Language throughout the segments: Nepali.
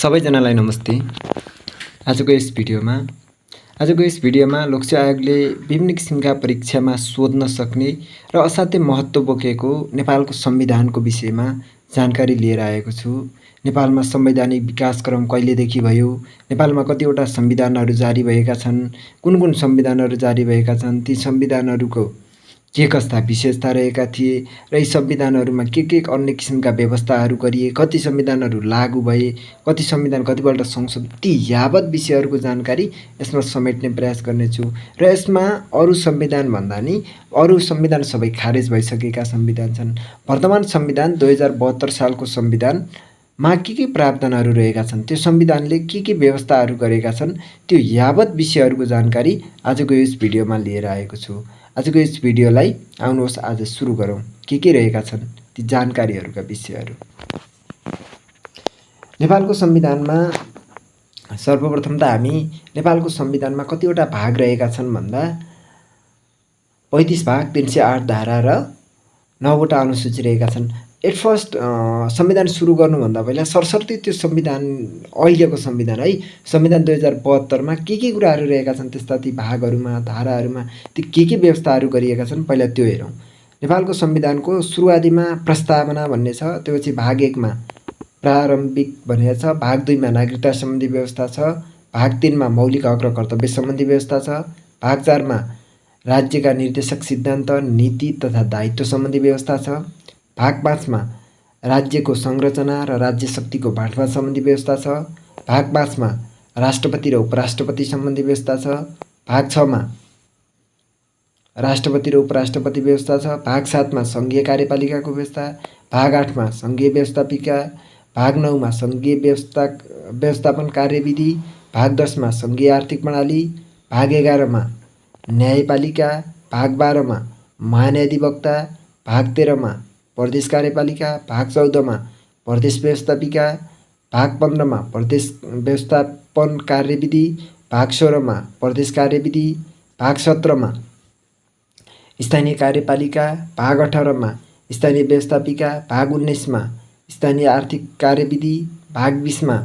सबैजनालाई नमस्ते। आजको यस भिडियोमा लोकसेवा आयोगले विभिन्न किसिमका परीक्षामा सोध्न सक्ने र असाध्यै महत्त्व बोकेको नेपालको संविधानको विषयमा जानकारी लिएर आएको छु। नेपालमा संवैधानिक विकासक्रम कहिलेदेखि भयो? नेपालमा कतिवटा संविधानहरू जारी भएका छन्? कुन कुन संविधानहरू जारी भएका छन्? ती संविधानहरूको के कस्ता विशेषता रहेका थिए र यी संविधानहरूमा के अन्य किसिमका व्यवस्थाहरू गरिए, कति संविधानहरू लागू भए, कति संविधान कतिपल्ट संशोधन, ती यावत विषयहरूको जानकारी यसमा समेट्ने प्रयास गर्नेछु। र यसमा अरू संविधान भन्दा नि अरू संविधान सबै खारेज भइसकेका संविधान छन्। वर्तमान संविधान 2072 सालको संविधानमा के प्रावधानहरू रहेका छन्, त्यो संविधानले के व्यवस्थाहरू गरेका छन्, त्यो यावत विषयहरूको जानकारी आजको यस भिडियोमा लिएर आएको छु। आजको यस भिडियोलाई आउनुहोस् आज सुरु गरौँ। के रहेका छन् ती जानकारीहरूका विषयहरू। नेपालको संविधानमा सर्वप्रथम त हामी नेपालको संविधानमा कतिवटा भाग रहेका छन् भन्दा 35 भाग, 308 धारा र 9वटा अनुसूची रहेका छन्। एट फर्स्ट संविधान सुरु गर्नुभन्दा पहिला सरसर्ती त्यो संविधान अहिलेको संविधान है संविधान 2072मा के कुराहरू रहेका छन्, त्यस्ता ती भागहरूमा धाराहरूमा ती के व्यवस्थाहरू गरिएका छन् पहिला त्यो हेरौँ। नेपालको संविधानको सुरुवातीमा प्रस्तावना भन्ने छ, त्यसपछि भाग 1मा प्रारम्भिक भनेको छ, भाग 2मा नागरिकता सम्बन्धी व्यवस्था छ, भाग 3मा मौलिक हक र कर्तव्य सम्बन्धी व्यवस्था छ, भाग 4मा राज्यका निर्देशक सिद्धान्त, नीति तथा दायित्व सम्बन्धी व्यवस्था छ, भाग 5मा राज्यको संरचना र राज्य शक्तिको बाँडफाँड सम्बन्धी व्यवस्था छ, भाग 5मा राष्ट्रपति र उपराष्ट्रपति सम्बन्धी व्यवस्था छ, भाग 6मा राष्ट्रपति र उपराष्ट्रपति व्यवस्था छ, भाग 7मा सङ्घीय कार्यपालिकाको व्यवस्था, भाग 8मा सङ्घीय व्यवस्थापिका, भाग 9मा सङ्घीय व्यवस्थापन कार्यविधि, भाग 10मा सङ्घीय आर्थिक प्रणाली, भाग 11मा न्यायपालिका, भाग 12मा महान्यायाधिवक्ता, भाग 13मा प्रदेश कार्यपालिका, भाग 14मा प्रदेश व्यवस्थापिका, भाग 15मा प्रदेश व्यवस्थापन कार्यविधि, भाग 16मा प्रदेश कार्यविधि, भाग 17मा स्थानीय कार्यपालिका, भाग 18मा स्थानीय व्यवस्थापिका, भाग 19मा स्थानीय आर्थिक कार्यविधि, भाग 20मा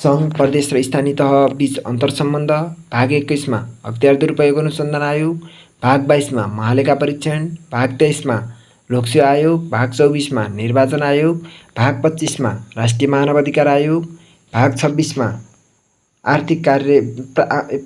सङ्घ प्रदेश र स्थानीय तह बीच अन्तर्सम्बन्ध, भाग 21मा अख्तियार दुरुपयोग अनुसन्धान आयोग, भाग 22मा महालेखा परीक्षण, भाग 23मा लोकसेवा आयोग, भाग 24मा निर्वाचन आयोग, भाग 25मा राष्ट्रिय मानव अधिकार आयोग, भाग 26मा आर्थिक कार्य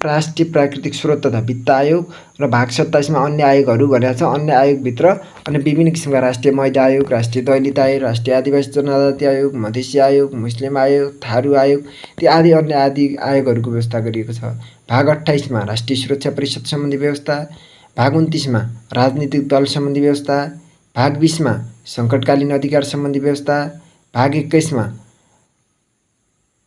राष्ट्रिय प्राकृतिक स्रोत तथा वित्त आयोग र भाग 27मा अन्य आयोगहरू भनेको छ। अन्य आयोगभित्र अन्य विभिन्न किसिमका राष्ट्रिय महिला आयोग, राष्ट्रिय दलित आयोग, राष्ट्रिय आदिवासी जनजाति आयोग, मधेसी आयोग, मुस्लिम आयोग, थारू आयोग, ती आदि अन्य आयोगहरूको व्यवस्था गरिएको छ। भाग 28मा राष्ट्रिय सुरक्षा परिषद सम्बन्धी व्यवस्था, भाग 29मा राजनीतिक दल सम्बन्धी व्यवस्था, भाग 20मा सङ्कटकालीन अधिकार सम्बन्धी व्यवस्था, भाग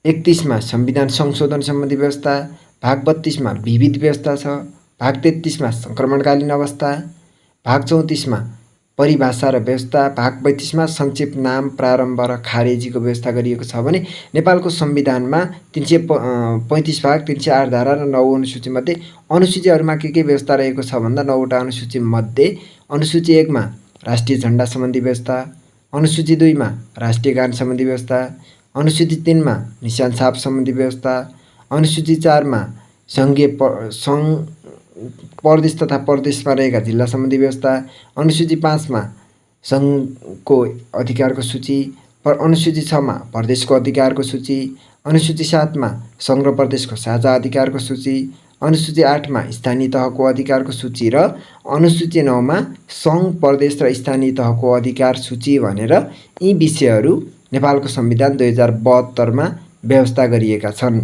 31मा संविधान संशोधन सम्बन्धी व्यवस्था, भाग 32मा विविध व्यवस्था छ, भाग 33मा सङ्क्रमणकालीन अवस्था, भाग 34मा परिभाषा र व्यवस्था, भाग 35मा संक्षिप्त नाम, प्रारम्भ र खारेजीको व्यवस्था गरिएको छ भने नेपालको संविधानमा 335 भाग, 308 धारा र 9 अनुसूचीमध्ये अनुसूचीहरूमा के व्यवस्था रहेको छ भन्दा 9वटा अनुसूचीमध्ये अनुसूची 1मा राष्ट्रिय झण्डा सम्बन्धी व्यवस्था, अनुसूची 2मा राष्ट्रिय गान सम्बन्धी व्यवस्था, अनुसूची 3मा निशान छाप सम्बन्धी व्यवस्था, अनुसूची 4मा सङ्घ प्रदेश तथा प्रदेशमा रहेका जिल्ला सम्बन्धी व्यवस्था, अनुसूची 5मा सङ्घको अधिकारको सूची, अनुसूची 6मा प्रदेशको अधिकारको सूची, अनुसूची 7मा सङ्घ र प्रदेशको साझा अधिकारको सूची, अनुसूची 8मा स्थानीय तहको अधिकारको सूची र अनुसूची 9मा सङ्घ प्रदेश र स्थानीय तहको अधिकार सूची भनेर यी विषयहरू नेपालको संविधान 2072मा व्यवस्था गरिएका छन्।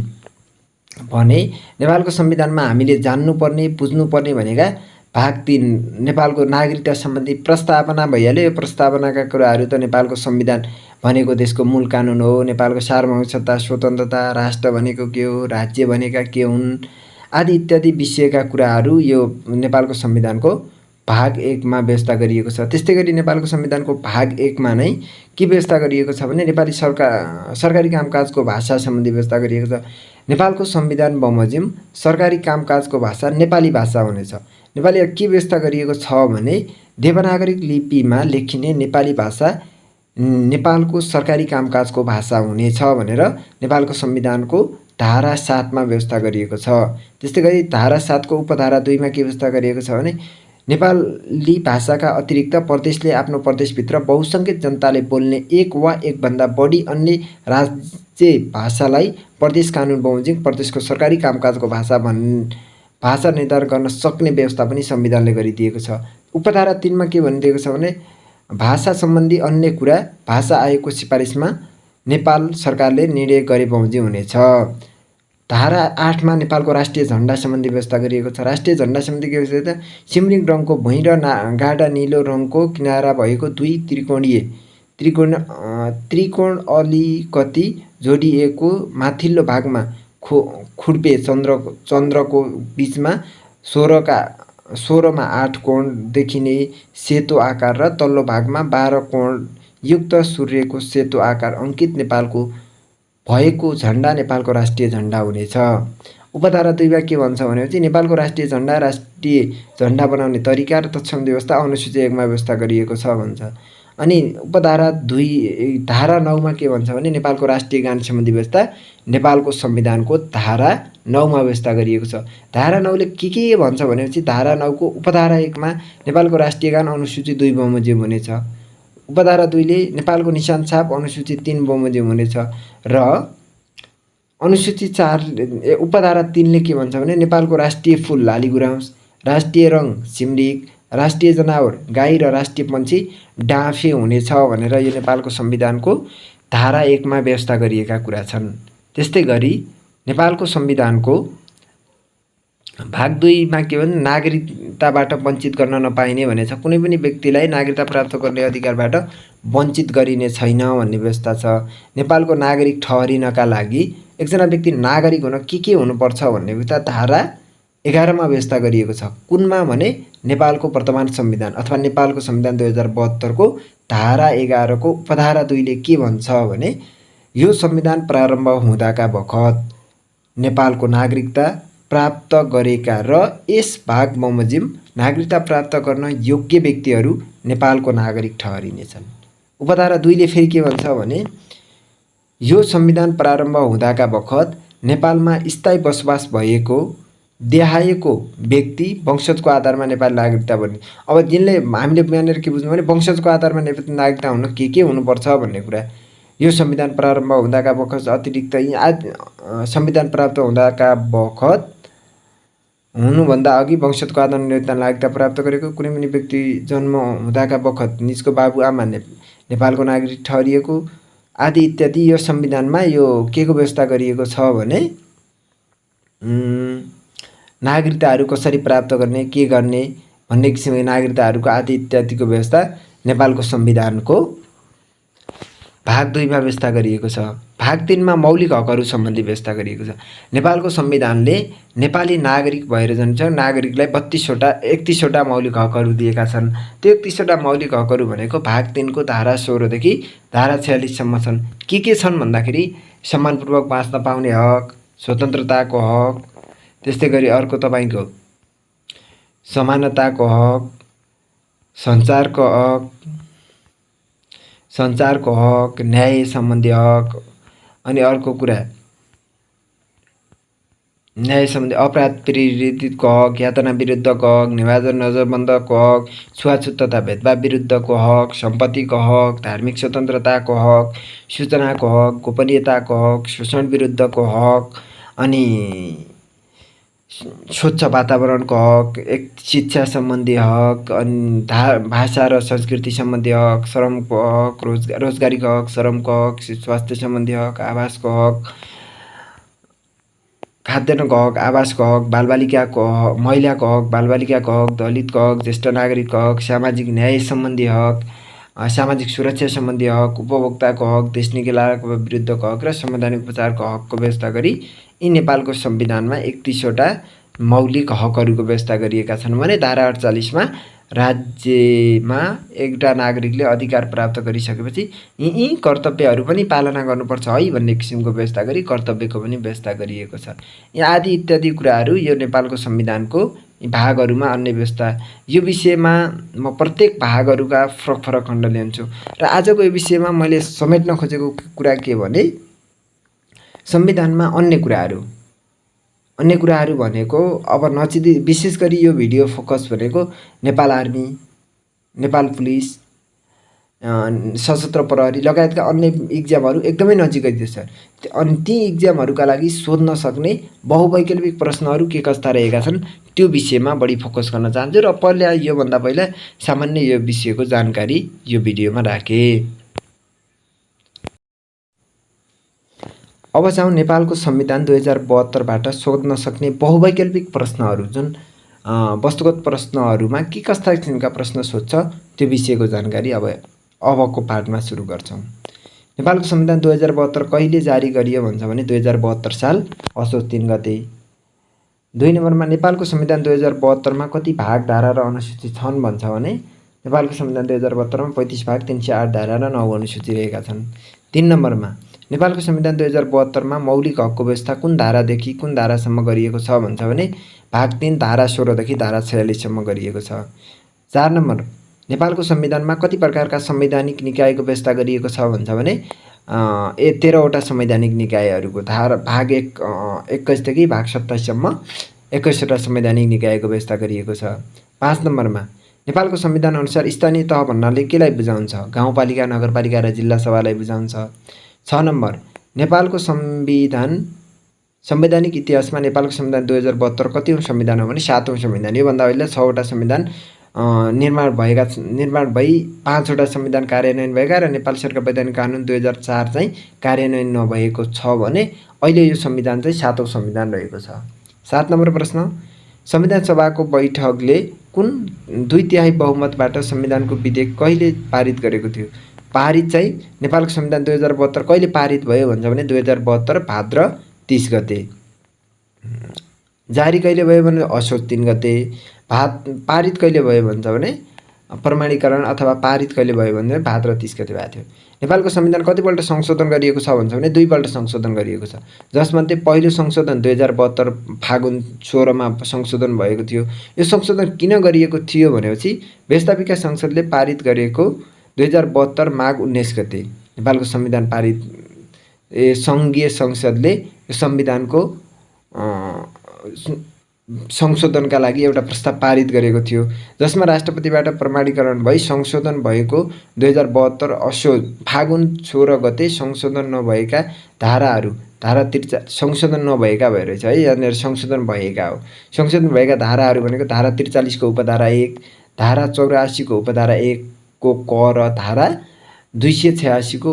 भने नेपालको संविधानमा हामीले जान्नुपर्ने बुझ्नुपर्ने भनेका भाग 3 नेपालको नागरिकता सम्बन्धी प्रस्तावना भइहाल्यो। यो प्रस्तावनाका कुराहरू त नेपालको संविधान भनेको देशको मूल कानुन हो, नेपालको सार्वभौमिक सत्ता, स्वतन्त्रता, राष्ट्र भनेको के हो, राज्य भनेका के हुन् आदि इत्यादि विषयका कुराहरू यो नेपालको संविधानको भाग 1मा व्यवस्था गरिएको छ। त्यस्तै गरी नेपालको संविधानको भाग 1मा नै के व्यवस्था गरिएको छ भने नेपाली सरकारी कामकाजको भाषा सम्बन्धी व्यवस्था गरिएको छ। नेपालको संविधान बमोजिम सरकारी कामकाजको भाषा नेपाली भाषा हुनेछ। नेपाली के व्यवस्था गरिएको छ भने देवनागरिक लिपिमा लेखिने नेपाली भाषा नेपालको सरकारी कामकाजको भाषा हुनेछ भनेर नेपालको संविधानको धारा 7 मा व्यवस्था गरिएको छ। त्यस्तै गरी धारा 7 को उपधारा 2 मा के व्यवस्था गरिएको छ भने नेपाली भाषाका अतिरिक्त प्रदेशले आफ्नो प्रदेशभित्र बहुसङ्ख्यक जनताले बोल्ने एक वा एकभन्दा बढी अन्य राज्य भाषालाई प्रदेश कानुन बमोजिम प्रदेशको सरकारी कामकाजको भाषा निर्धारण गर्न सक्ने व्यवस्था पनि संविधानले गरिदिएको छ। उपधारा 3 मा के भनिदिएको छ भने भाषा सम्बन्धी अन्य कुरा भाषा आयोगको सिफारिसमा नेपाल सरकारले निर्णय गरे बमोजिम हुनेछ। धारा 8 मा नेपालको राष्ट्रिय झण्डा सम्बन्धी व्यवस्था गरिएको छ। राष्ट्रिय झण्डा सम्बन्धी के व्यवस्था छ? सिमरिङ रङको भुइँ र गाढा नीलो रङको किनारा भएको दुई त्रिकोण अलिकति जोडिएको माथिल्लो भागमा खुर्पे चन्द्रको बीचमा 16 मा 8 कोण देखिने सेतो आकार र तल्लो भागमा 12 कोण युक्त सूर्यको सेतो आकार अङ्कित नेपालको भएको झण्डा नेपालको राष्ट्रिय झण्डा हुनेछ। उपधारा 2 मा के भन्छ भनेपछि नेपालको राष्ट्रिय झण्डा बनाउने तरिका र तत्सम व्यवस्था अनुसूची 1 मा व्यवस्था गरिएको छ भन्छ। अनि उपधारा 2 धारा 9 मा के भन्छ भने नेपालको राष्ट्रिय गान सम्बन्धी व्यवस्था नेपालको संविधानको धारा 9 मा व्यवस्था गरिएको छ। धारा 9 ले के भन्छ भनेपछि धारा 9 को उपधारा 1 मा नेपालको राष्ट्रिय गान अनुसूची 2 बमोजिम हुनेछ। उपधारा 2 ले नेपालको निशान छाप अनुसूची 3 बमोजिम हुनेछ र अनुसूची 4 उपधारा 3 ले के भन्छ भने नेपालको राष्ट्रिय फूल लालीगुराँस, राष्ट्रिय रङ सिमरिक, राष्ट्रिय जनावर गाई र राष्ट्रिय पन्छी डाँफे हुनेछ भनेर यो नेपालको संविधानको धारा 1 मा व्यवस्था गरिएका कुरा छन्। त्यस्तै गरी नेपालको संविधानको भाग 2 मा के भन्छ नागरिकताबाट वञ्चित गर्न नपाइने भनेछ। कुनै पनि व्यक्तिलाई नागरिकता प्राप्त गर्ने अधिकारबाट वञ्चित गरिने छैन भन्ने व्यवस्था छ। नेपालको नागरिक ठहरिनका लागि एकजना व्यक्ति नागरिक हुन के हुनुपर्छ भन्ने व्यवस्था धारा 11 मा व्यवस्था गरिएको छ। कुनमा भने नेपालको वर्तमान संविधान अथवा नेपालको संविधान 2072 को धारा 11 को उपधारा 2 ले के भन्छ भने यो संविधान प्रारम्भ हुँदाका बखत नेपालको नागरिकता प्राप्त गरेका र यस भाग बमोजिम नागरिकता प्राप्त गर्न योग्य व्यक्तिहरू नेपालको नागरिक ठहरिनेछन्। उपधारा 2 ले फेरि के भन्छ भने यो संविधान प्रारम्भ हुँदाका बखत नेपालमा स्थायी बसोबास भएको देहाएको व्यक्ति वंशजको आधारमा नेपाली नागरिकता बन्ने। अब जिनले हामीले यहाँनिर के बुझ्नु भने वंशजको आधारमा नेपाली नागरिकता हुन के हुनुपर्छ भन्ने कुरा यो संविधान प्रारम्भ हुँदाका बखत अतिरिक्त संविधान प्राप्त हुँदाका बखत हुनुभन्दा अघि वंशजको आधारमा नेपाली नागरिकता प्राप्त गरेको कुनै पनि व्यक्ति जन्म हुँदाका बखत निजको बाबुआमा नेपालको नागरिक ठहरिएको आदि इत्यादि यो संविधानमा यो के को व्यवस्था गरिएको छ भने नागरिकताहरू कसरी प्राप्त गर्ने के गर्ने भन्ने किसिमको नागरिकताहरूको आदि इत्यादिको व्यवस्था नेपालको संविधानको भाग 2 मा व्यवस्था गरिएको छ। भाग 3 मा मौलिक हकहरू सम्बन्धी व्यवस्था गरिएको छ। नेपालको संविधानले नेपाली नागरिक भएर जन्मिन्छ नागरिकलाई 31 वटा मौलिक हकहरू दिएका छन्। त्यो 31 वटा मौलिक हकहरू भनेको भाग 3 को धारा 16 देखि धारा 46 सम्म छन्। के छन् भन्दाखेरि सम्मानपूर्वक बाँच्न पाउने हक, स्वतन्त्रताको हक, त्यस्तै गरी अर्को तपाईको समानताको हक, सञ्चारको हक, न्याय सम्बन्धी हक, अनि अर्को कुरा न्याय सम्बन्धी अपराध प्रेरितको हक, यातना विरुद्धको हक, निवारण नजरबन्दको हक, छुवाछुत तथा भेदभाव विरुद्धको हक, सम्पत्तिको हक, धार्मिक स्वतन्त्रताको हक, सूचनाको हक, गोपनीयताको हक, शोषण विरुद्धको हक, अनि स्वच्छ वातावरणको हक, एक शिक्षा सम्बन्धी हक, अनि भाषा र संस्कृति सम्बन्धी हक, श्रमको हक, रोजगारीको हक, श्रमको हक, स्वास्थ्य सम्बन्धी हक, आवासको हक, खाद्यान्नको हक, आवासको हक, बालबालिकाको हक, महिलाको हक, बालबालिकाको हक, दलितको हक, ज्येष्ठ नागरिकको हक, सामाजिक न्याय सम्बन्धी हक, सामाजिक सुरक्षा सम्बन्धी हक, उपभोक्ताको हक, देश निकालाको विरुद्धको हक र संवैधानिक उपचारको हकको व्यवस्था गरी यी नेपालको संविधानमा 31 वटा मौलिक हकहरूको व्यवस्था गरिएका छन् भने धारा 48 मा राज्यमा एउटा नागरिकले अधिकार प्राप्त गरिसकेपछि यी कर्तव्यहरू पनि पालना गर्नुपर्छ है भन्ने किसिमको व्यवस्था गरी कर्तव्यको पनि व्यवस्था गरिएको छ। यहाँ आदि इत्यादि कुराहरू यो नेपालको संविधानको यी भागहरूमा अन्य व्यवस्था। यो विषयमा म प्रत्येक भागहरूका फरक फरक खण्ड ल्याउँछु र आजको यो विषयमा मैले समेट्न खोजेको कुरा के भने संविधानमा अन्य कुराहरू भनेको अब नचिदी विशेष गरी यो भिडियो फोकस भनेको नेपाल आर्मी, नेपाल पुलिस, सशस्त्र प्रहरी लगायतका अन्य इक्जामहरू एकदमै नजिकै छ। अनि ती इक्जामहरूका लागि सोध्न सक्ने बहुवैकल्पिक प्रश्नहरू के कस्ता रहेका छन् त्यो विषयमा बढी फोकस गर्न चाहन्छु र योभन्दा पहिला सामान्य यो विषयको जानकारी यो भिडियोमा राखेँ। अब जाउँ नेपालको संविधान 2072बाट सोध्न सक्ने बहुवैकल्पिक प्रश्नहरू, जुन वस्तुगत प्रश्नहरूमा के कस्ता किसिमका प्रश्न सोध्छ त्यो विषयको जानकारी अबको पार्टमा सुरु गर्छौँ। नेपालको संविधान 2072 कहिले जारी गरियो भन्छ भने 2072 साल असोज 3 गते। 2 नम्बरमा नेपालको संविधान 2072मा कति भाग, धारा र अनुसूची छन् भन्छ भने नेपालको संविधान 2072मा 35 भाग, 308 धारा र 9 अनुसूची रहेका छन्। 3 नम्बरमा नेपालको संविधान 2072मा मौलिक हकको व्यवस्था कुन धारादेखि कुन धारासम्म गरिएको छ भन्छ भने भाग 3 धारा 16 देखि धारा 46 सम्म गरिएको छ। 4 नम्बर नेपालको संविधानमा कति प्रकारका संवैधानिक निकायको व्यवस्था गरिएको छ भन्छ भने 13वटा संवैधानिक निकायहरूको भाग 21 देखि भाग 27 सम्म 21वटा संवैधानिक निकायको व्यवस्था गरिएको छ। 5 नम्बरमा नेपालको संविधान अनुसार स्थानीय तह भन्नाले केलाई बुझाउँछ? गाउँपालिका, नगरपालिका र जिल्ला सभालाई बुझाउँछ। 6 नम्बर नेपालको संवैधानिक इतिहासमा नेपालको संविधान 2072 कतिौं संविधान हो भने 7औं संविधान। योभन्दा पहिला 6वटा संविधान निर्माण भई 5वटा संविधान कार्यान्वयन भएका र नेपाल सरकार वैधानिक कानुन 2004 चाहिँ कार्यान्वयन नभएको छ भने अहिले यो संविधान चाहिँ 7औं संविधान रहेको छ। 7 नम्बर प्रश्न संविधान सभाको बैठकले कुन 2/3 बहुमतबाट संविधानको विधेयक कहिले पारित गरेको थियो? पारित चाहिँ नेपालको संविधान 2072 कहिले पारित भयो भन्छ भने 2072 भाद्र 30 गते। जारी कहिले भयो भने असोज 3 गते। पारित कहिले भयो भन्छ भने प्रमाणीकरण अथवा पारित कहिले भयो भने भाद्र 30 गते भएको थियो। नेपालको संविधान कतिपल्ट संशोधन गरिएको छ भन्छ भने 2 पल्ट संशोधन गरिएको छ, जसमध्ये पहिलो संशोधन 2072 फागुन 16 मा संशोधन भएको थियो। यो संशोधन किन गरिएको थियो भनेपछि व्यवस्थापिका संसदले पारित गरेको 2072 माघ 19 गते नेपालको संविधान पारित सङ्घीय संसदले संविधानको संशोधनका लागि एउटा प्रस्ताव पारित गरेको थियो, जसमा राष्ट्रपतिबाट प्रमाणीकरण भई संशोधन भएको 2072 असोज फागुन 16 गते संशोधन नभएका धाराहरू संशोधन नभएका भइरहेछ है, यहाँनिर संशोधन भएका हो। संशोधन भएका धाराहरू भनेको धारा 43 को उपधारा 1, धारा 84 को उपधारा 1 को क र धारा 286 को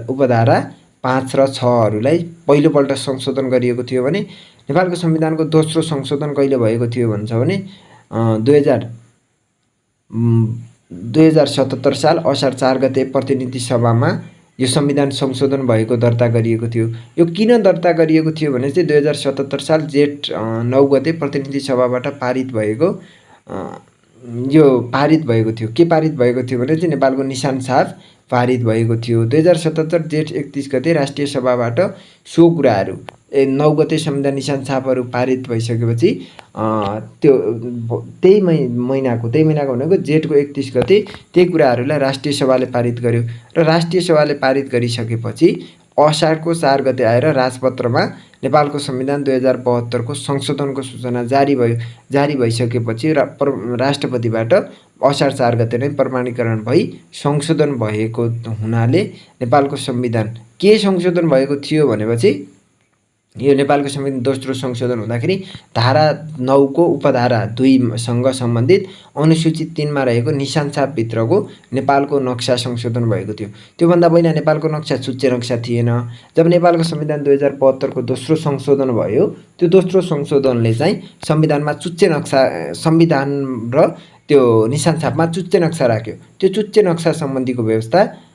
उपधारा 5 र 6 हरूलाई पहिलोपल्ट संशोधन गरिएको थियो भने नेपालको संविधानको दोस्रो संशोधन कहिले भएको थियो भन्छ भने 2077 साल असार 4 गते प्रतिनिधि सभामा यो संविधान संशोधन भएको दर्ता गरिएको थियो। यो किन दर्ता गरिएको थियो भने चाहिँ 2077 साल जेठ 9 गते प्रतिनिधि सभाबाट पारित भएको थियो। के पारित भएको थियो भने चाहिँ नेपालको निशान छाप पारित भएको थियो। 2077 जेठ 31 गते राष्ट्रिय सभाबाट सो कुराहरू 9 गते संविधान निशान छापहरू पारित भइसकेपछि त्यही महिनाको भनेको जेठको 31 गते त्यही कुराहरूलाई राष्ट्रिय सभाले पारित गर्यो र राष्ट्रिय सभाले पारित गरिसकेपछि असारको 4 गते आएर राजपत्रमा नेपालको संविधान 2072 को संशोधनको सूचना जारी भइसकेपछि राष्ट्रपतिबाट असार 4 गते नै प्रमाणीकरण भई संशोधन भएको हुनाले नेपालको संविधान के संशोधन भएको थियो भनेपछि यो नेपालको संविधान दोस्रो संशोधन हुँदाखेरि धारा 9 को उपधारा 2 सँग सम्बन्धित अनुसूची 3 मा रहेको निशान छाप भित्रको नेपालको नक्सा संशोधन भएको थियो। त्योभन्दा पहिला नेपालको नक्सा चुच्चे नक्सा थिएन। जब नेपालको संविधान 2072 को दोस्रो संशोधन भयो, त्यो दोस्रो संशोधनले चाहिँ संविधानमा चुच्चे नक्सा संविधान र त्यो निशान छापमा चुच्चे नक्सा राख्यो। त्यो चुच्चे नक्सा सम्बन्धीको व्यवस्था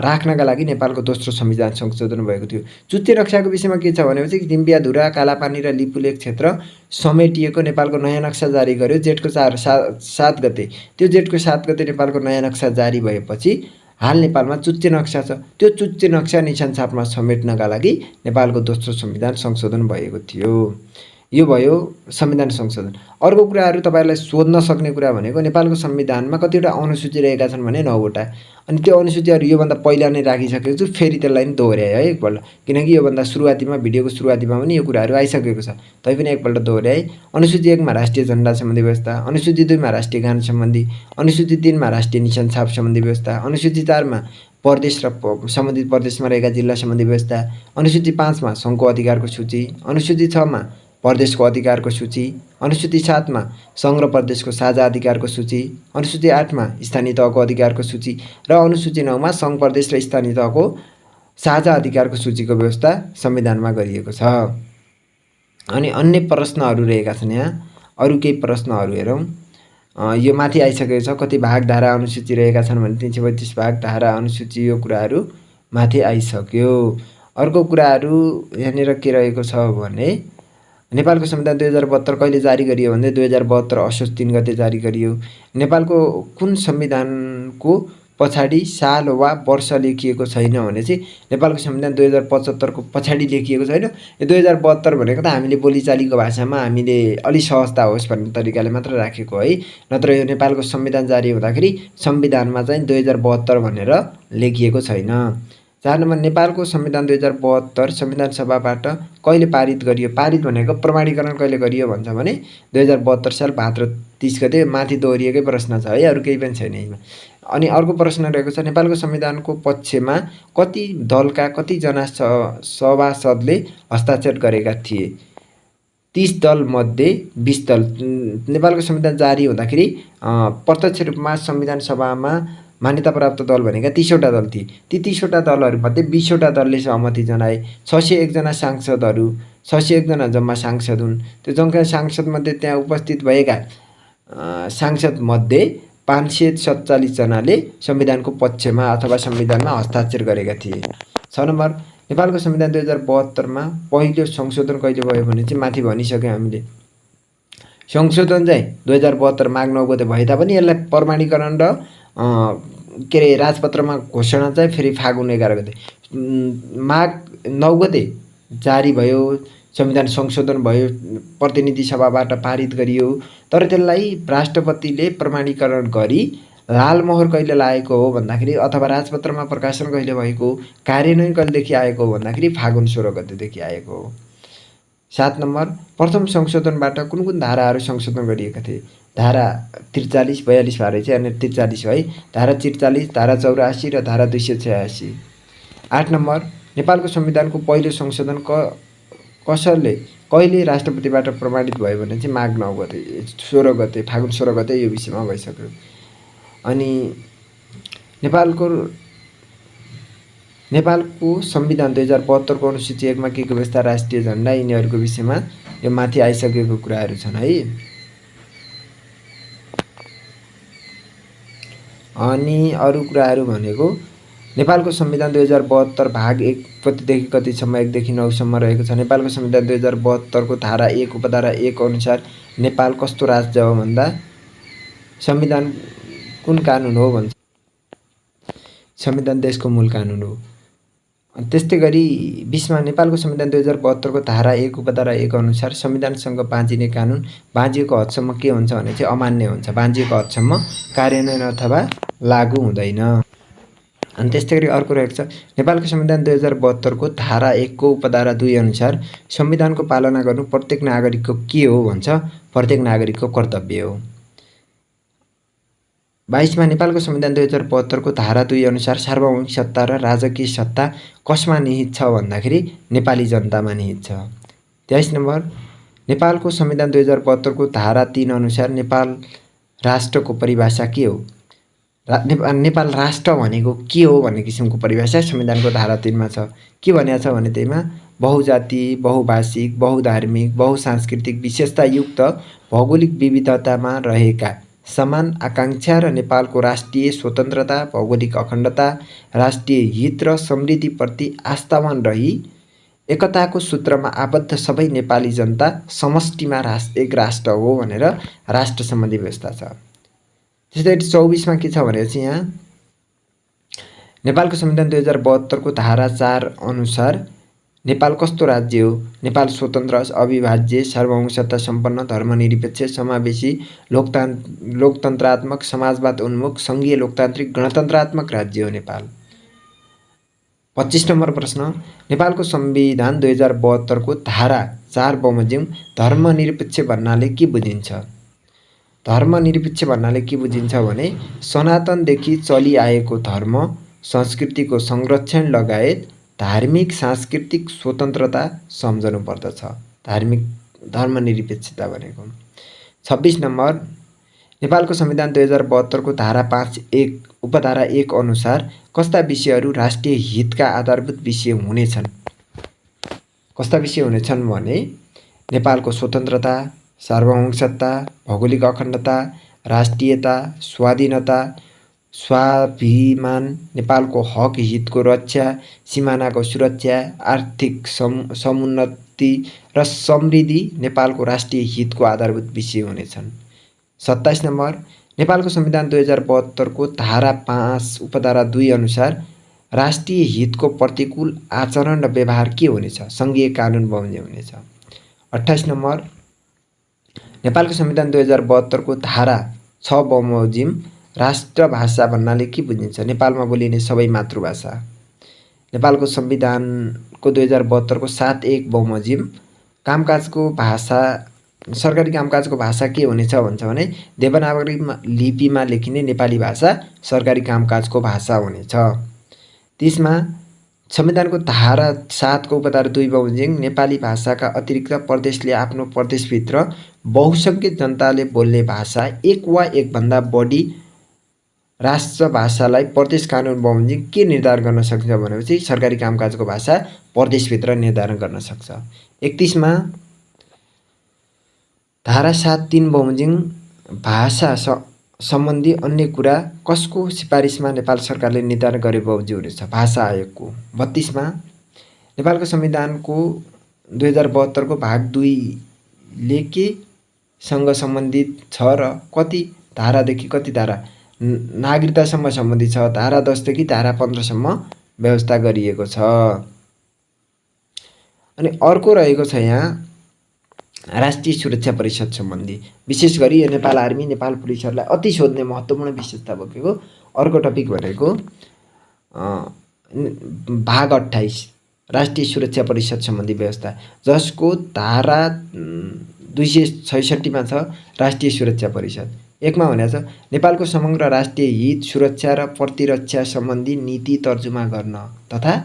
राख्नका लागि नेपालको दोस्रो संविधान संशोधन भएको थियो। चुच्चे नक्साको विषयमा के छ भनेपछि तिम्बियाधुरा, कालापानी र लिपुलेख क्षेत्र समेटिएको नेपालको नयाँ नक्सा जारी गर्यो जेठको 7 गते। त्यो जेठको 7 गते नेपालको नयाँ नक्सा जारी भएपछि हाल नेपालमा चुच्चे नक्सा छ। त्यो चुच्चे नक्सा निशान छापमा समेट्नका लागि नेपालको दोस्रो संविधान संशोधन भएको थियो। यो भयो संविधान संशोधन। अर्को कुराहरू तपाईँहरूलाई सोध्न सक्ने कुरा भनेको नेपालको संविधानमा कतिवटा अनुसूची रहेका छन् भने 9 वटा। अनि त्यो अनुसूचीहरू योभन्दा पहिला नै राखिसकेको छु, फेरि त्यसलाई नि दोहोऱ्याएँ है एकपल्ट, किनकि योभन्दा सुरुवातीमा भिडियोको सुरुवातीमा पनि यो कुराहरू आइसकेको छ, तैपनि एकपल्ट दोहोऱ्याएँ। अनुसूची 1 मा राष्ट्रिय झण्डा सम्बन्धी व्यवस्था, अनुसूची 2 मा राष्ट्रिय गान सम्बन्धी, अनुसूची 3 मा राष्ट्रिय निशान छाप सम्बन्धी व्यवस्था, अनुसूची 4 मा प्रदेश र सम्बन्धित प्रदेशमा रहेका जिल्ला सम्बन्धी व्यवस्था, अनुसूची 5 मा सङ्घको अधिकारको सूची, अनुसूची 6 मा प्रदेशको अधिकारको सूची, अनुसूची 7 मा सङ्घ र प्रदेशको साझा अधिकारको सूची, अनुसूची 8 मा स्थानीय तहको अधिकारको सूची र अनुसूची 9 मा सङ्घ प्रदेश र स्थानीय तहको साझा अधिकारको सूचीको व्यवस्था संविधानमा गरिएको छ। अनि अन्य प्रश्नहरू रहेका छन् यहाँ, अरू केही प्रश्नहरू हेरौँ। यो माथि आइसकेको छ, कति भाग धारा अनुसूची रहेका छन् भने 332 भाग धारा अनुसूची, यो कुराहरू माथि आइसक्यो। अर्को कुराहरू यहाँनिर के रहेको छ भने नेपालको संविधान 2072 कहिले जारी गरियो भने 2072 असोज 3 गते जारी गरियो। नेपालको कुन संविधानको पछाडि साल वा वर्ष लेखिएको छैन भने चाहिँ नेपालको संविधान 2075 को पछाडि लेखिएको छैन। यो 2072 भनेको त हामीले बोलीचालीको भाषामा हामीले अलि सहजता होस् भन्ने तरिकाले मात्र राखेको है, नत्र यो नेपालको संविधान जारी हुँदाखेरि संविधानमा चाहिँ 2072 भनेर लेखिएको छैन। 4 नम्बर, नेपालको संविधान 2072 संविधान सभाबाट कहिले पारित गरियो? पारित भनेको प्रमाणीकरण कहिले गरियो भन्छ भने 2072 साल भाद्र 30 गते। माथि दोहोरिएकै प्रश्न छ है, अरू केही पनि छैन यसमा। अनि अर्को प्रश्न रहेको छ, नेपालको संविधानको पक्षमा कति दलका कतिजना सभासदले हस्ताक्षर गरेका थिए? 30 दल मध्ये 20 दल। नेपालको संविधान जारी हुँदाखेरि प्रत्यक्ष रूपमा संविधान सभामा मान्यता प्राप्त दल भनेका 30 वटा दल थिए। ती 30 वटा दलहरूमध्ये 20 वटा दलले सहमति जनाए। 601 जना सांसदहरू, 601 जना जम्मा सांसद हुन्। त्यो जम्मा सांसदमध्ये त्यहाँ उपस्थित भएका सांसदमध्ये 547 जनाले संविधानको पक्षमा अथवा संविधानमा हस्ताक्षर गरेका थिए। 6 नम्बर, नेपालको संविधान 2072 मा पहिलो संशोधन कहिले भयो भने चाहिँ माथि भनिसक्यौँ हामीले। संशोधन चाहिँ 2072 माघ 9 गते भए तापनि यसलाई प्रमाणीकरण र के अरे राजपत्रमा घोषणा चाहिँ फेरि फागुन 11 गते। माघ 9 गते जारी भयो, संविधान संशोधन भयो, प्रतिनिधि सभाबाट पारित गरियो, तर त्यसलाई राष्ट्रपतिले प्रमाणीकरण गरी लालमोहर कहिले लागेको हो भन्दाखेरि अथवा राजपत्रमा प्रकाशन कहिले भएको, कार्यान्वयन कहिलेदेखि आएको हो भन्दाखेरि फागुन 16 गतेदेखि आएको हो। 7 नम्बर, प्रथम संशोधनबाट कुन कुन धाराहरू संशोधन गरिएका थिए? धारा 43, 42 भएर चाहिँ अनि 43 है, धारा 43, धारा 84 र धारा 286। 8 नम्बर, नेपालको संविधानको पहिलो संशोधन कहिले राष्ट्रपतिबाट प्रमाणित भयो भने चाहिँ माघ 9 गते 16 गते फागुन 16 गते यो विषयमा भइसक्यो। अनि नेपालको संविधान 2072 को अनुसूची 1 मा के व्यवस्था, राष्ट्रिय झण्डा, यिनीहरूको विषयमा यो माथि आइसकेको कुराहरू छन् है। अनि अरू कुराहरू भनेको नेपालको संविधान 2072 भाग 1 कतिदेखि कतिसम्म 1 देखि 9 सम्म रहेको छ। नेपालको संविधान 2072 को धारा 1 उपधारा 1 अनुसार नेपाल कस्तो राज्य हो भन्दा संविधान कुन कानुन हो भन्छ? संविधान देशको मूल कानुन हो। त्यस्तै गरी 20 मा नेपालको संविधान 2072 को धारा 1 उपधारा 1 अनुसार संविधानसँग बाँझिने कानुन बाँझिएको हदसम्म के हुन्छ भने चाहिँ अमान्य हुन्छ, बाँझिएको हदसम्म कार्यान्वयन अथवा लागू हुँदैन। अनि त्यस्तै गरी अर्को रहेको छ, नेपालको संविधान 2072 को धारा 1 को उपधारा 2 अनुसार संविधानको पालना गर्नु प्रत्येक नागरिकको के हो भन्छ? प्रत्येक नागरिकको कर्तव्य हो। 22 मा नेपालको संविधान 2072 को धारा 2 अनुसार सार्वभौमिक सत्ता र राजकीय सत्ता कसमा निहित छ भन्दाखेरि नेपाली जनतामा निहित छ। 23 नम्बर, नेपालको संविधान 2072 को धारा 3 अनुसार नेपाल राष्ट्रको परिभाषा के हो? नेपाल राष्ट्र भनेको के हो भन्ने किसिमको परिभाषा संविधानको धारा 3 मा छ। के भनेको छ भने त्यहीमा बहुजाति, बहुभाषिक, बहुधार्मिक, बहुसांस्कृतिक विशेषतायुक्त भौगोलिक विविधतामा रहेका समान आकांक्षा र नेपालको राष्ट्रिय स्वतन्त्रता, भौगोलिक अखण्डता, राष्ट्रिय हित र समृद्धिप्रति आस्थावान रही एकताको सूत्रमा आबद्ध सबै नेपाली जनता समष्टिमा एक राष्ट्र हो भनेर राष्ट्र सम्बन्धी व्यवस्था छ। त्यस्तै 24 मा के छ भने चाहिँ यहाँ नेपालको संविधान 2072 को धारा 4 अनुसार नेपाल कस्तो राज्य हो? नेपाल स्वतन्त्र, अविभाज्य, सार्वभौमसत्ता सम्पन्न, धर्मनिरपेक्ष, समावेशी, लोकतन्त्रात्मक, समाजवाद उन्मुख, सङ्घीय लोकतान्त्रिक, गणतन्त्रात्मक राज्य हो नेपाल। 25 नम्बर प्रश्न, नेपालको संविधान 2072 को धारा 4 बमोजिम धर्मनिरपेक्ष भन्नाले के बुझिन्छ? धर्मनिरपेक्ष भन्नाले के बुझिन्छ भने सनातनदेखि चलिआएको धर्म संस्कृतिको संरक्षण लगायत धार्मिक सांस्कृतिक स्वतन्त्रता सम्झनु पर्दछ। धर्मनिरपेक्षता भनेको। 26 नम्बर, नेपालको संविधान 2072 को धारा 5(1) उपधारा 1 अनुसार कस्ता विषयहरू राष्ट्रिय हितका आधारभूत विषय हुनेछन्? कस्ता विषय हुनेछन् भने नेपालको स्वतन्त्रता, सार्वभौमसत्ता, भौगोलिक अखण्डता, राष्ट्रियता, स्वाधीनता, स्वाभिमान, नेपालको हक हितको रक्षा, सिमानाको सुरक्षा, आर्थिक समुन्नति र समृद्धि नेपालको राष्ट्रिय हितको आधारभूत विषय हुनेछन्। 27 नम्बर, नेपालको संविधान 2072 को धारा 5 उपधारा 2 अनुसार राष्ट्रिय हितको प्रतिकूल आचरण र व्यवहार के हुनेछ? सङ्घीय कानुन बमोजिम हुनेछ। 28 नम्बर, नेपालको संविधान 2072 को धारा 6 बमोजिम राष्ट्रभाषा भन्नाले के बुझिन्छ? नेपालमा बोलिने सबै मातृभाषा। नेपालको संविधानको 2072 को 7(1) बमोजिम कामकाजको भाषा, सरकारी कामकाजको भाषा के हुनेछ भन्छ भने देवनागरी लिपिमा लेखिने नेपाली भाषा सरकारी कामकाजको भाषा हुनेछ। 30 मा संविधानको धारा 7 को उपधारा 2 बमोजिम नेपाली भाषाका अतिरिक्त प्रदेशले आफ्नो प्रदेशभित्र बहुसङ्ख्यक जनताले बोल्ने भाषा एक वा एकभन्दा बढी राष्ट्रभाषालाई प्रदेश कानुन बमोजिम के निर्धारण गर्न सक्छ भनेपछि सरकारी कामकाजको भाषा प्रदेशभित्र निर्धारण गर्न सक्छ। 31 मा धारा 7(3) बमोजिम भाषा सम्बन्धी अन्य कुरा कसको सिफारिसमा नेपाल सरकारले निर्धारण गरे बमोजिम हुनेछ? भाषा आयोगको। 32 मा नेपालको संविधानको 2072 को भाग 2 ले के सँग सम्बन्धित छ र कति धारादेखि कति धारा नागरिकतासम्म सम्बन्धित छ? धारा 10 देखि धारा 15 सम्म व्यवस्था गरिएको छ। अनि अर्को रहेको छ यहाँ राष्ट्रिय सुरक्षा परिषद सम्बन्धी, विशेष गरी यो नेपाल आर्मी, नेपाल पुलिसहरूलाई अति सोध्ने महत्त्वपूर्ण विशेषता बोकेको अर्को टपिक भनेको भाग 28 राष्ट्रिय सुरक्षा परिषद सम्बन्धी व्यवस्था, जसको धारा 266 मा छ राष्ट्रिय सुरक्षा परिषद। 1 मा भनेको छ नेपालको समग्र राष्ट्रिय हित, सुरक्षा र प्रतिरक्षा सम्बन्धी नीति तर्जुमा गर्न तथा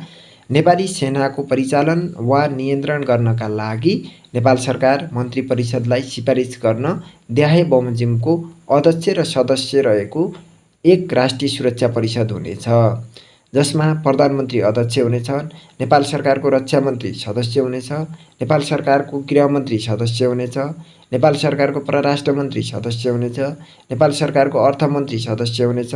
नेपाली सेनाको परिचालन वा नियन्त्रण गर्नका लागि नेपाल सरकार मन्त्री परिषदलाई सिफारिस गर्न देहाय बमोजिमको अध्यक्ष र सदस्य रहेको एक राष्ट्रिय सुरक्षा परिषद हुनेछ, जसमा प्रधानमन्त्री अध्यक्ष हुनेछन्, नेपाल सरकारको रक्षा मन्त्री सदस्य हुनेछ, नेपाल सरकारको गृहमन्त्री सदस्य हुनेछ, नेपाल सरकारको परराष्ट्र मन्त्री सदस्य हुनेछ, नेपाल सरकारको अर्थमन्त्री सदस्य हुनेछ,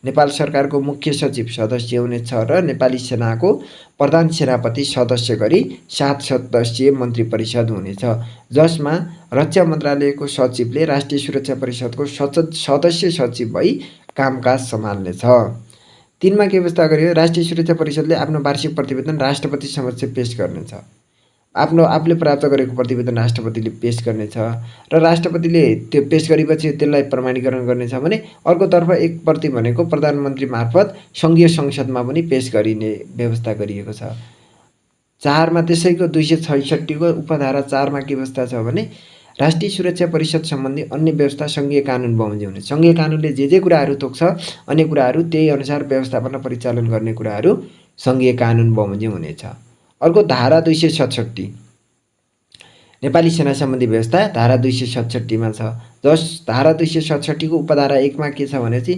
नेपाल सरकारको मुख्य सचिव सदस्य हुनेछ र नेपाली सेनाको प्रधान सेनापति सदस्य गरी 7 सदस्यीय मन्त्री परिषद हुनेछ, जसमा रक्षा मन्त्रालयको सचिवले राष्ट्रिय सुरक्षा परिषदको सदस्य सचिव भई कामकाज सम्हाल्नेछ। 3 मा के व्यवस्था गरियो? राष्ट्रिय सुरक्षा परिषदले आफ्नो वार्षिक प्रतिवेदन राष्ट्रपति समक्ष पेश गर्नेछ। आफूले प्राप्त गरेको प्रतिवेदन राष्ट्रपतिले पेश गर्नेछ र राष्ट्रपतिले त्यो पेश गरेपछि त्यसलाई प्रमाणीकरण गर्नेछ भने अर्कोतर्फ एक प्रति भनेको प्रधानमन्त्री मार्फत सङ्घीय संसदमा पनि पेश गरिने व्यवस्था गरिएको छ। 4 मा त्यसैको 266 को उपधारा 4 मा के व्यवस्था छ भने राष्ट्रिय सुरक्षा परिषद सम्बन्धी अन्य व्यवस्था सङ्घीय कानुन बमोजिम हुने, सङ्घीय कानुनले जे कुराहरू तोक्छ अन्य कुराहरू त्यही अनुसार व्यवस्थापन परिचालन गर्ने कुराहरू सङ्घीय कानुन बमोजिम हुनेछ। अर्को धारा 267 नेपाली सेना सम्बन्धी व्यवस्था धारा 267 मा छ, जस धारा 267 को उपधारा 1 मा के छ भनेपछि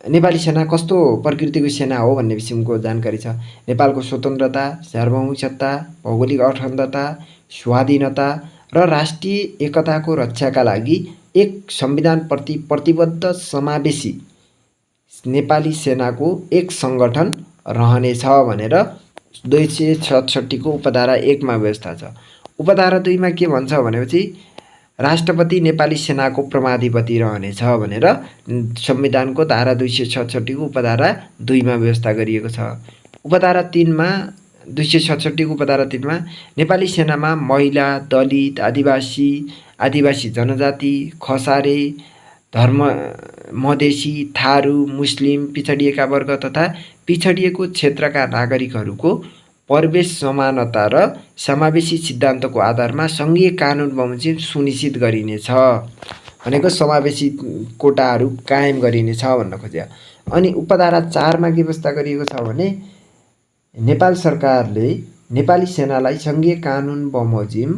नेपाली सेना कस्तो प्रकृतिको सेना हो भन्ने किसिमको जानकारी छ। नेपालको स्वतन्त्रता, सार्वभौमिकता, भौगोलिक अखण्डता, स्वाधीनता र राष्ट्रिय एकताको रक्षाका लागि एक संविधानप्रति प्रतिबद्ध समावेशी नेपाली सेनाको एक सङ्गठन रहनेछ भनेर 267 को उपधारा 1 मा व्यवस्था छ। उपधारा 2 मा के भन्छ भनेपछि राष्ट्रपति नेपाली सेनाको प्रमाधिपति रहनेछ भनेर संविधानको धारा 267 को उपधारा 2 मा व्यवस्था गरिएको छ। उपधारा 3 मा 267 को उपधारा 3 मा नेपाली सेनामा महिला, दलित, आदिवासी जनजाति, खसारे, धर्म मधेसी, थारू, मुस्लिम, पिछडिएका वर्ग तथा पिछडिएको क्षेत्रका नागरिकहरूको प्रवेश समानता र समावेशी सिद्धान्तको आधारमा सङ्घीय कानुन बमोजिम सुनिश्चित गरिनेछ भनेको समावेशी कोटाहरू कायम गरिनेछ भन्न खोज्यो। अनि उपधारा 4 मा के व्यवस्था गरिएको छ भने नेपाल सरकारले नेपाली सेनालाई सङ्घीय कानुन बमोजिम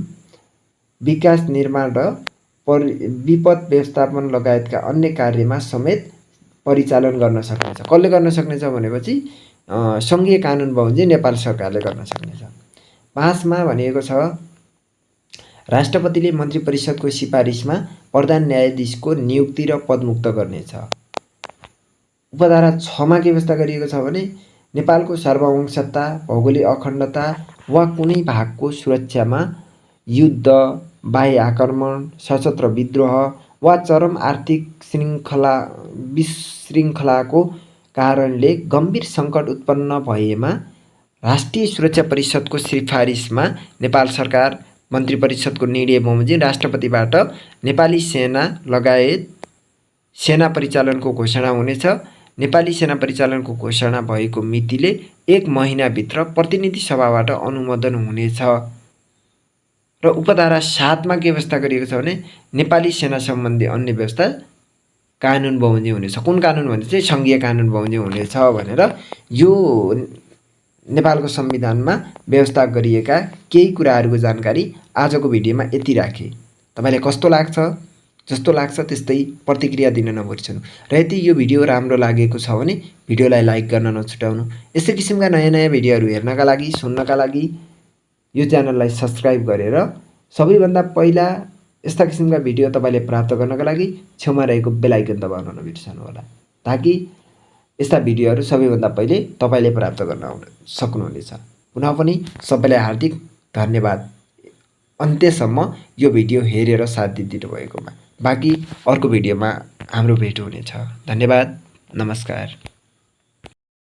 विकास, निर्माण र विपद व्यवस्थापन लगायतका अन्य कार्यमा समेत परिचालन गर्न सक्नेछ। कसले गर्न सक्नेछ भनेपछि सङ्घीय कानुन बमोजिम नेपाल सरकारले गर्न सक्नेछ। 5 मा भनिएको छ राष्ट्रपतिले मन्त्री परिषदको सिफारिसमा प्रधान न्यायाधीशको नियुक्ति र पदमुक्त गर्नेछ। उपधारा 6 मा के व्यवस्था गरिएको छ भने नेपालको सार्वभौमिकता, भौगोलिक अखण्डता वा कुनै भागको सुरक्षामा युद्ध, बाह्य आक्रमण, सशस्त्र विद्रोह वा चरम आर्थिक विशृङ्खलाको कारणले गम्भीर सङ्कट उत्पन्न भएमा राष्ट्रिय सुरक्षा परिषदको सिफारिसमा नेपाल सरकार मन्त्री परिषदको निर्णय बमोजिम राष्ट्रपतिबाट नेपाली सेना लगायत सेना परिचालनको घोषणा हुनेछ। नेपाली सेना परिचालनको घोषणा भएको मितिले 1 महिनाभित्र प्रतिनिधि सभाबाट अनुमोदन हुनेछ। र उपधारा 7 मा के व्यवस्था गरिएको छ भने नेपाली सेना सम्बन्धी अन्य व्यवस्था कानुन बमोजिम हुनेछ। कुन कानुन भने चाहिँ सङ्घीय कानुन बमोजिम हुनेछ भनेर यो नेपालको संविधानमा व्यवस्था गरिएका केही कुराहरूको जानकारी आजको भिडियोमा यति राखेँ। तपाईलाई कस्तो लाग्छ? जस्तो लाग्छ त्यस्तै प्रतिक्रिया दिन नबिर्सनु। र यदि यो भिडियो राम्रो लागेको छ भने भिडियोलाई लाइक गर्न नछुटाउनु। यस्तै किसिमका नयाँ भिडियोहरू हेर्नका लागि, सुन्नका लागि यो च्यानललाई सब्स्क्राइब गरेर सबैभन्दा पहिला यस्ता किसिमका भिडियो तपाईले प्राप्त गर्नका लागि छेउमा रहेको बेल आइकन दबाउन नबिर्सनु होला, ताकि यस्ता भिडियोहरू सबैभन्दा पहिले तपाईले प्राप्त गर्न सक्नुहुनेछ। पुनः पनि सबैलाई हार्दिक धन्यवाद अन्त्यसम्म यो भिडियो हेरेर साथ दिनु भएकोमा। बाँकी अर्को भिडियोमा हाम्रो भेट हुनेछ। धन्यवाद, नमस्कार।